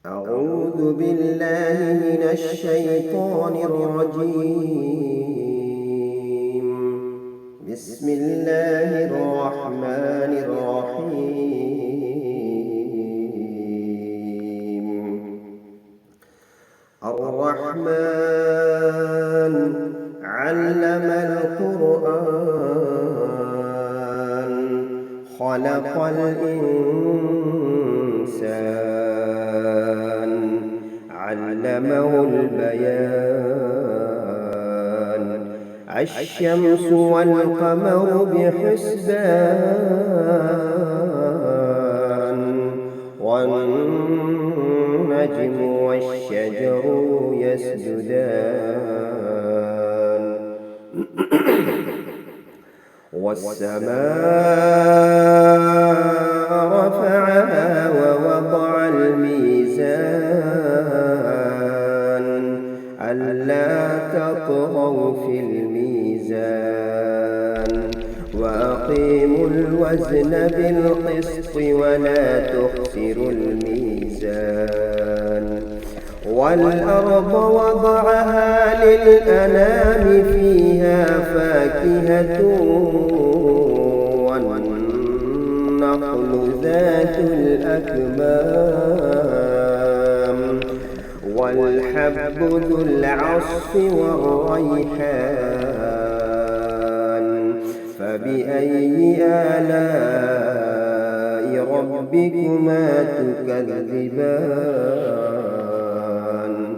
أعوذ بالله من الشيطان الرجيم. بسم الله الرحمن الرحيم. الرحمن علم القرآن خلق الإنسان علمه البيان الشمس والقمر بحسبان والنجم والشجر يسجدان والسماء رفعها ووضع الميزان ألا تطغوا في الميزان وأقيموا الوزن بالقسط ولا تخسروا الميزان والأرض وضعها للأنام فيها فاكهة والنخل ذات الأكمام والحب ذو العصف والريحان فبأي آلاء ربكما تكذبان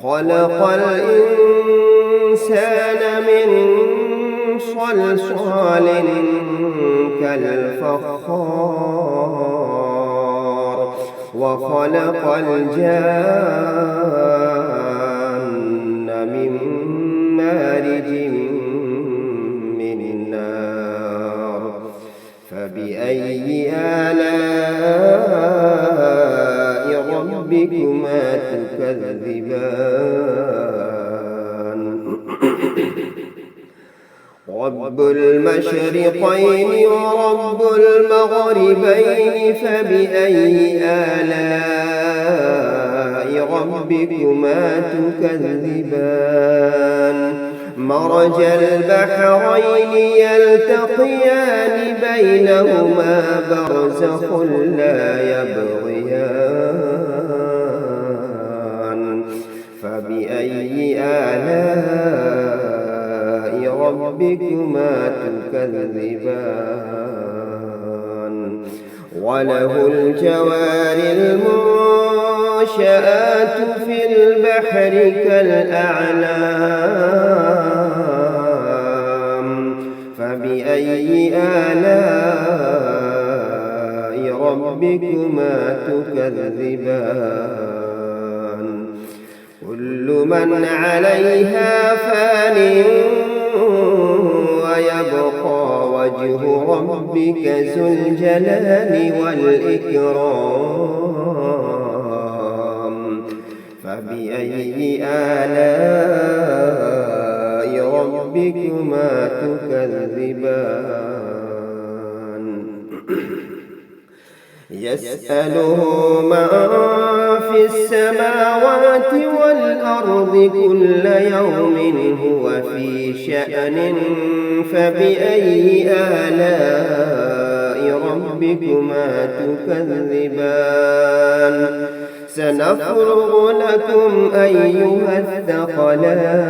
خلق الإنسان من صلصال كالفخار وخلق الجان من مارج من نار فبأي آلاء ربكما تكذبان رب المشرقين ورب المغربين فبأي آلاء ربكما تكذبان مرج البحرين يلتقيان بينهما برزخ لا يبغيان فبأي آلاء ربكما تكذبان وله الجوار المنشآت في البحر كالأعلام فبأي آلاء ربكما تكذبان كل من عليها فان ويبقى وجه ربك ذو الجلال والإكرام فبأي آلاء ربكما تكذبان يسأله من في السماوات والأرض كل يوم هو في شأن فبأي آلاء ربكما تكذبان سنفرغ لكم أيها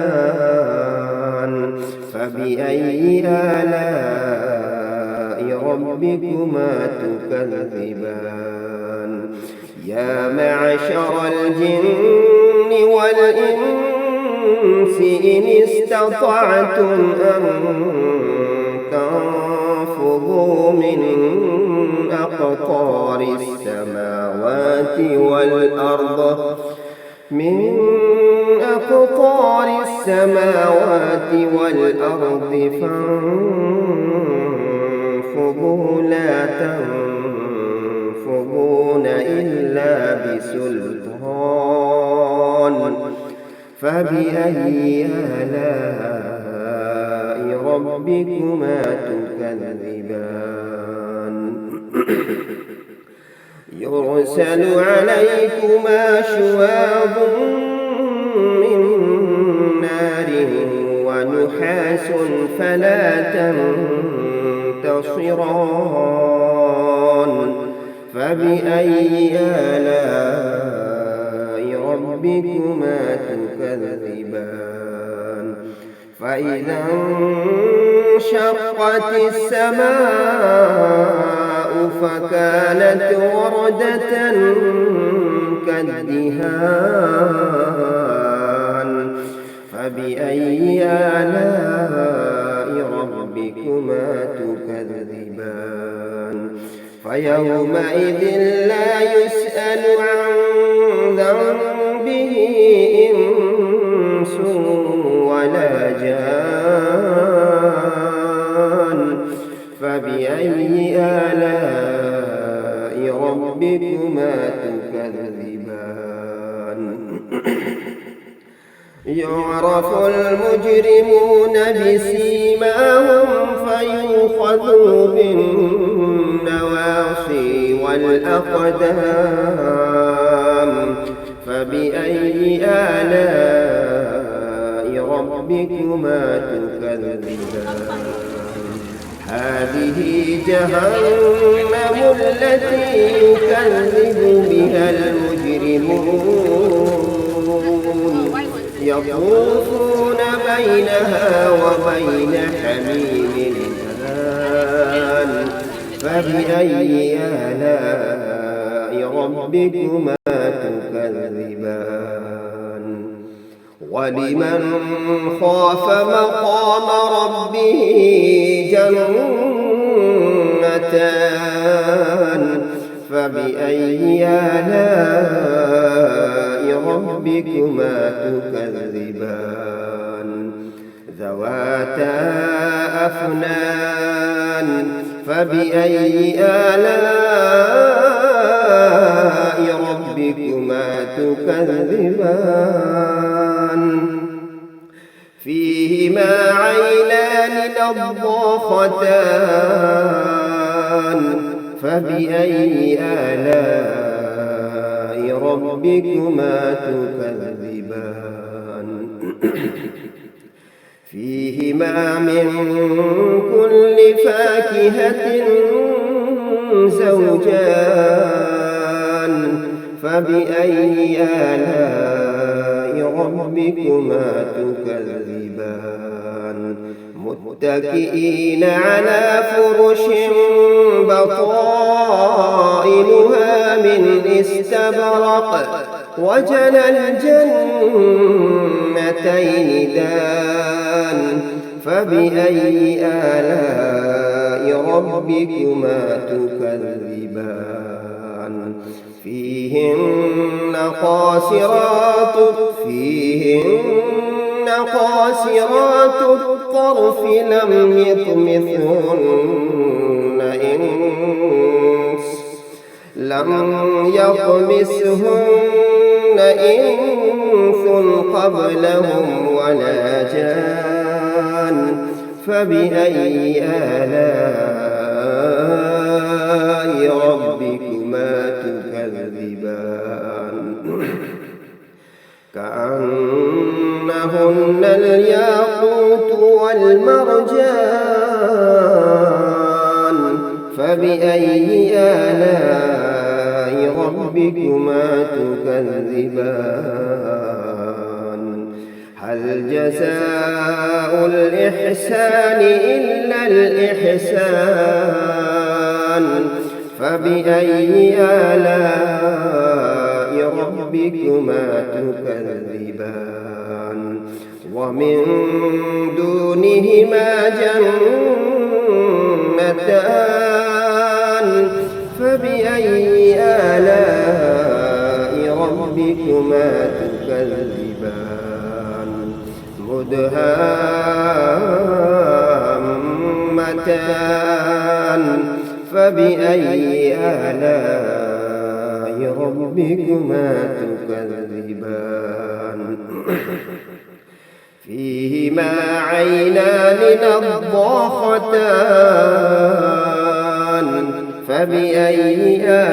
الثقلان فبأي آلاء ربكما تكذبان يا معشر الجن والإنس إن استطعتم أن تنفذوا من أقطار السماوات والأرض فانفذوا لا تنفذون إلا بسلطان فبأي آلاء ربكما تكذبان يرسل عليكما شواظ من نار ونحاس فلا تنتصران فبأي آلاء ربكما تكذبان فإذا انشقت السماء فكانت وردة كالدهان فبأي آلاء ربكما تكذبان فيومئذ لا يسأل عن ذنبه إنس ولا جان فبأي آلاء ربكما تكذبان يعرف المجرمون بسيماهم فيؤخذوا بالنواصي والأقدام فبأي آلاء ربكما تكذبان هذه جهنم التي يكذب بها المجرمون يطوفون بينها وبين حميم آن فبأي آلاء ربكما تكذبان ولمن خاف مقام ربه جنتان فبأي آلاء ربكما تكذبان ذواتا أفنان فبأي آلاء ربكما تكذبان فيهما عينان نضاختان فبأي آلاء ربكما تكذبان فيهما من كل فاكهة زوجان فبأي آلاء ربكما تكذبان متكئين على فرش بطائنها من استبرق وجنى الجنتين دان فبأي آلاء ربكما تكذبان فيهن قاصرات الطرف لم يطمثهن إنس قبلهم ولا جان فبأي آلاء ربكما تكذبان كأنهن الياقوت والمرجان فبأي آلاء ربكما تكذبان هل جزاء الإحسان إلا الإحسان فبأي آلاء ربكما تكذبان ومن دونهما جنتان فبأي آلاء ربكما تكذبان مدهامتان فبأي آلاء ربكما تكذبان فيهما عينان نضاختان فبأي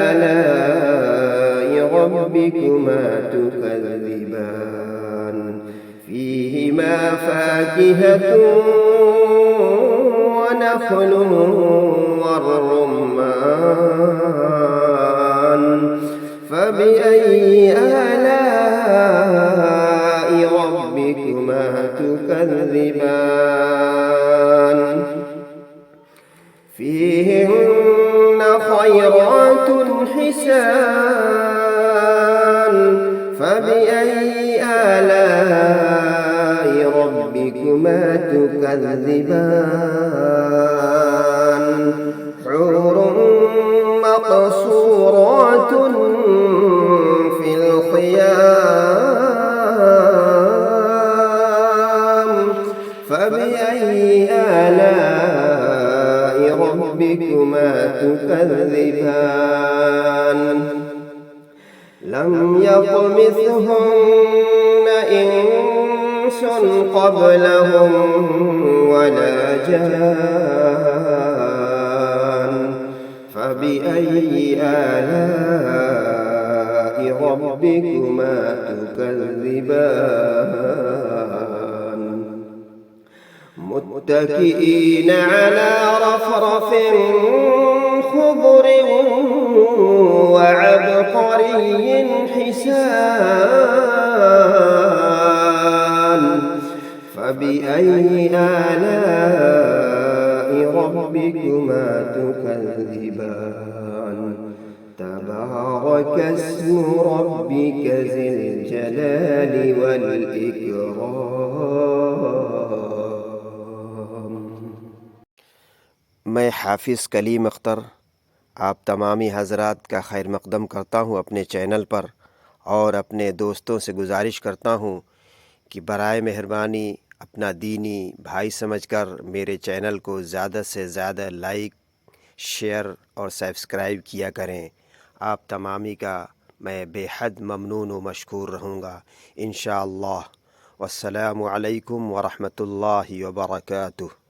آلاء ربكما تكذبان فيهما فاكهة ونخل والرمان فبأي آلاء ربكما تكذبان فيهن خيرات حسان فبأي آلاء ربكما تكذبان حور مقصورات في الخيام فبأي آلاء ربكما تكذبان لم يطمثهن إنس قبلهم ولا جان فبأي آلاء ربكما تكذبان متكئين على رفرف خضر وعبقري حسان فبأي آلاء ربكما تكذبان تبارك اسم ربك ذي الجلال والإكرام। मैं हाफिज़ कलीम अख्तर आप तमामी हज़रात का खैर मक़दम करता हूँ अपने चैनल पर, और अपने दोस्तों से गुजारिश करता हूँ कि बराए मेहरबानी अपना दीनी भाई समझकर मेरे चैनल को ज़्यादा से ज़्यादा लाइक, शेयर और सब्सक्राइब किया करें। आप तमामी का मैं बेहद ममनून व मशकूर रहूँगा इंशाअल्लाह। वस्सलामु अलैकुम व रहमतुल्लाहि व बरकातुहू।